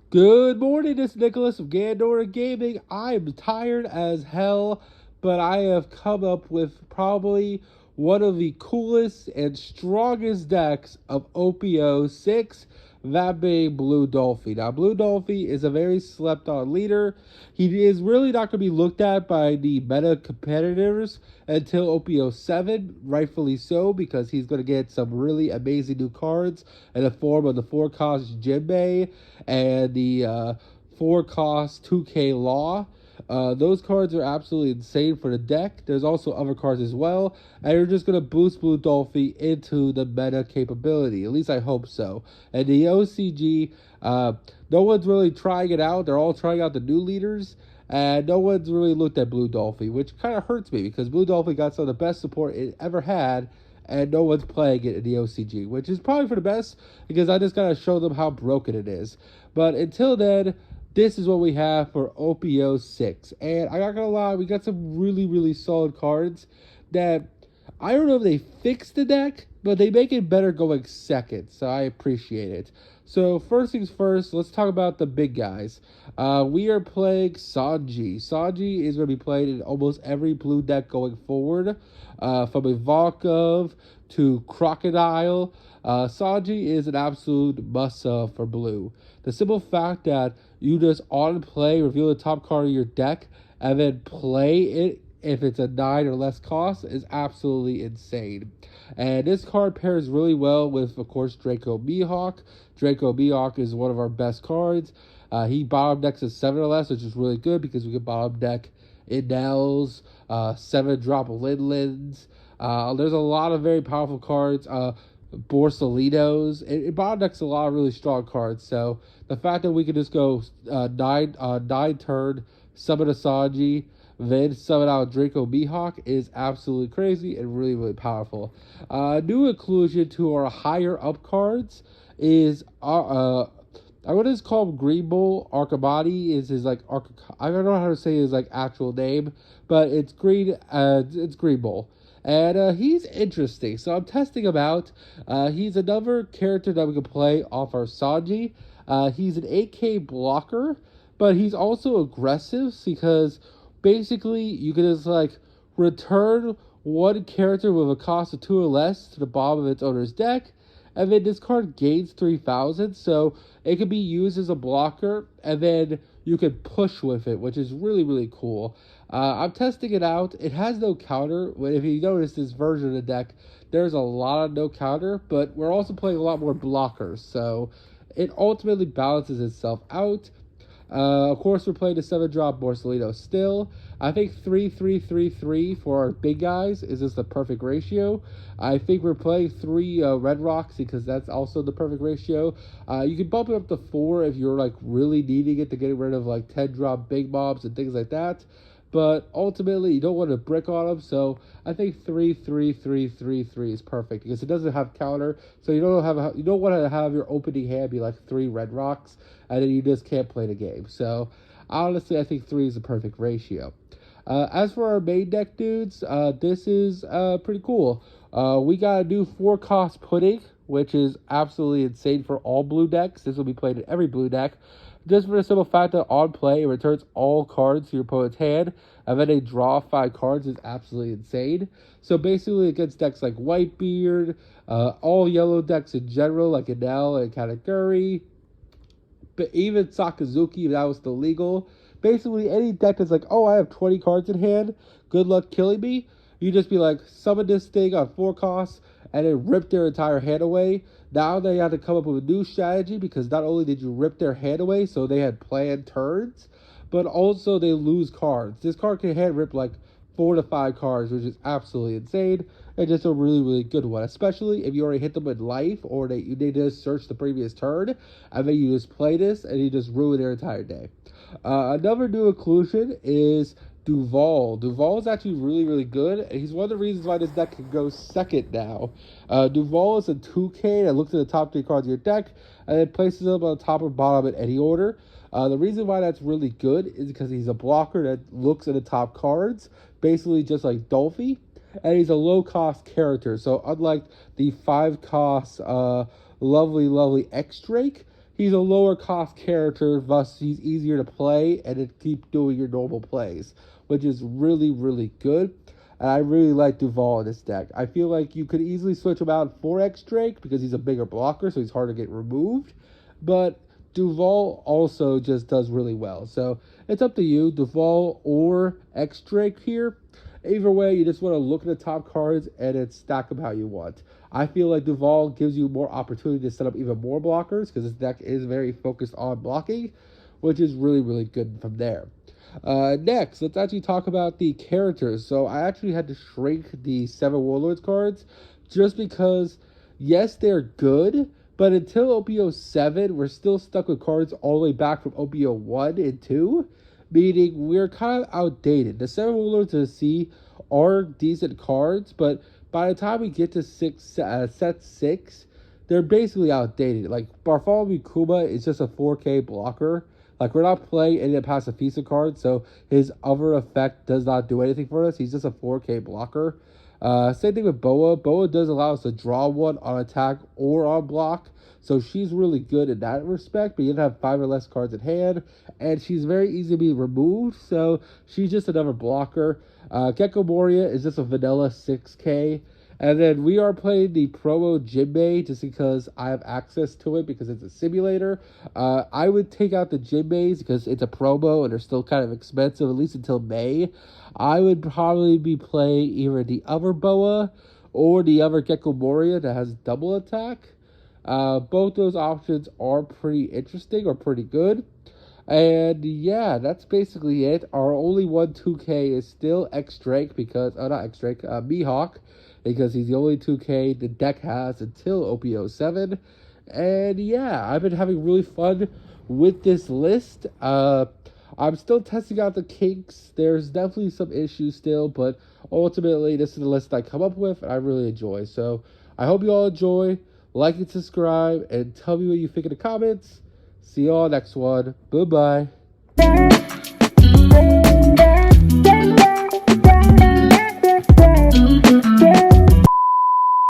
Good morning, it's Nicholas of Gandora Gaming. I'm tired as hell, but I have come up with probably one of the coolest and strongest decks of OP06, that being Blue Dolphy. Now, Blue Dolphy is a very slept on leader. He is really not going to be looked at by the meta competitors until OP07, rightfully so, because he's going to get some really amazing new cards in the form of the 4-cost Jinbei and the 4-cost 2K Law. Those cards are absolutely insane for the deck. There's also other cards as well, and you're just going to boost Blue Dolphy into the meta capability. At least I hope so. And the OCG, no one's really trying it out. They're all trying out the new leaders, and no one's really looked at Blue Dolphy, which kind of hurts me because Blue Dolphy got some of the best support it ever had, and no one's playing it in the OCG, which is probably for the best because I just gotta show them how broken it is. But until then, this is what we have for OP06. And I'm not gonna lie, we got some really solid cards that I don't know if they fixed the deck, but they make it better going second, so I appreciate it. So first things first, let's talk about the big guys. We are playing Sanji. Sanji is going to be played in almost every blue deck going forward, from Ivankov to Crocodile. Sanji is an absolute must for blue. The simple fact that you just on play reveal the top card of your deck and then play it if it's a 9 or less cost is absolutely insane. And this card pairs really well with, of course, Draco Mihawk. Draco Mihawk is one of our best cards. He bottom decks a 7 or less, which is really good because we can bottom deck Inels, 7-drop Linlins. There's a lot of very powerful cards. Borsalinos. It bottom decks a lot of really strong cards. So the fact that we can just go 9 turn, summon a Sanji, then summon out Draco Mihawk is absolutely crazy and really powerful. New inclusion to our higher up cards is I would just call him Green Bull. Arcabati is his like I don't know how to say his like actual name, but it's it's Green Bull. And he's interesting. So I'm testing him out. He's another character that we can play off our Sanji. He's an 8K blocker, but he's also aggressive because basically you can just like return one character with a cost of 2 or less to the bottom of its owner's deck, and then this card gains 3,000, so it can be used as a blocker, and then you can push with it, which is really cool. I'm testing it out. It has no counter. If you notice this version of the deck, there's a lot of no counter, but we're also playing a lot more blockers, so it ultimately balances itself out. Of course, we're playing the 7-drop Borsalino still. I think 3-3-3-3 for our big guys is just the perfect ratio. I think we're playing 3 Red Rocks because that's also the perfect ratio. You can bump it up to 4 if you're like really needing it to get rid of like 10-drop big mobs and things like that. But ultimately, you don't want to brick on them, so I think 3-3-3-3-3 is perfect because it doesn't have counter, so you don't want to have your opening hand be like 3 Red Rocks, and then you just can't play the game. So honestly, I think 3 is the perfect ratio. As for our main deck dudes, this is pretty cool. We got a new 4-cost Pudding, which is absolutely insane for all blue decks. This will be played in every blue deck. Just for the simple fact that on play, it returns all cards to your opponent's hand, and then they draw 5 cards is absolutely insane. So basically, against decks like Whitebeard, all yellow decks in general, like Enel and Kataguri, but even Sakazuki, if that was still legal. Basically, any deck that's like, oh, I have 20 cards in hand, good luck killing me. You just be like, summon this thing on 4 costs, and then rip their entire hand away. Now they have to come up with a new strategy because not only did you rip their hand away, so they had planned turns, but also they lose cards. This card can hand rip like 4 to 5 cards, which is absolutely insane, and just a really good one, especially if you already hit them in life or they just search the previous turn, and then you just play this and you just ruin their entire day. Another new inclusion is Duval. Duval is actually really good, and he's one of the reasons why this deck can go second now. Duval is a 2K that looks at the top 3 cards of your deck and then places them on the top or bottom in any order. The reason why that's really good is because he's a blocker that looks at the top cards, basically just like Dolphy, and he's a low-cost character. So unlike the 5-cost lovely X-Drake, he's a lower cost character, thus he's easier to play and to keep doing your normal plays, which is really, really good. And I really like Duval in this deck. I feel like you could easily switch him out for X Drake because he's a bigger blocker, so he's hard to get removed. But Duval also just does really well. So it's up to you, Duval or X Drake here. Either way, you just want to look at the top cards and then stack them how you want. I feel like Duval gives you more opportunity to set up even more blockers because this deck is very focused on blocking, which is really, really good from there. Next, let's actually talk about the characters. So I actually had to shrink the 7 Warlords cards just because, yes, they're good, but until OP07, we're still stuck with cards all the way back from OP01 and 2, meaning we're kind of outdated. The 7 Warlords of the Sea are decent cards, but by the time we get to set 6, they're basically outdated. Like, Bartholomew Kuma is just a 4K blocker. Like, we're not playing any of the Pacifista cards, so his other effect does not do anything for us. He's just a 4K blocker. Same thing with Boa. Boa does allow us to draw one on attack or on block, so she's really good in that respect, but you have 5 or less cards in hand, and she's very easy to be removed, so she's just another blocker. Gecko Moria is just a vanilla 6K. And then we are playing the promo Jinbei just because I have access to it because it's a simulator. I would take out the Jinbeis because it's a promo and they're still kind of expensive, at least until May. I would probably be playing either the other Boa or the other Gecko Moria that has double attack. Both those options are pretty interesting or pretty good. And yeah, that's basically it. Our only 1-2K is still X Drake because, not X Drake, Mihawk, because he's the only 2K the deck has until OP07. And yeah, I've been having really fun with this list. I'm still testing out the kinks. There's definitely some issues still, but ultimately this is the list I come up with and I really enjoy. So I hope you all enjoy. Like and subscribe and tell me what you think in the comments. See you all next one. Bye-bye.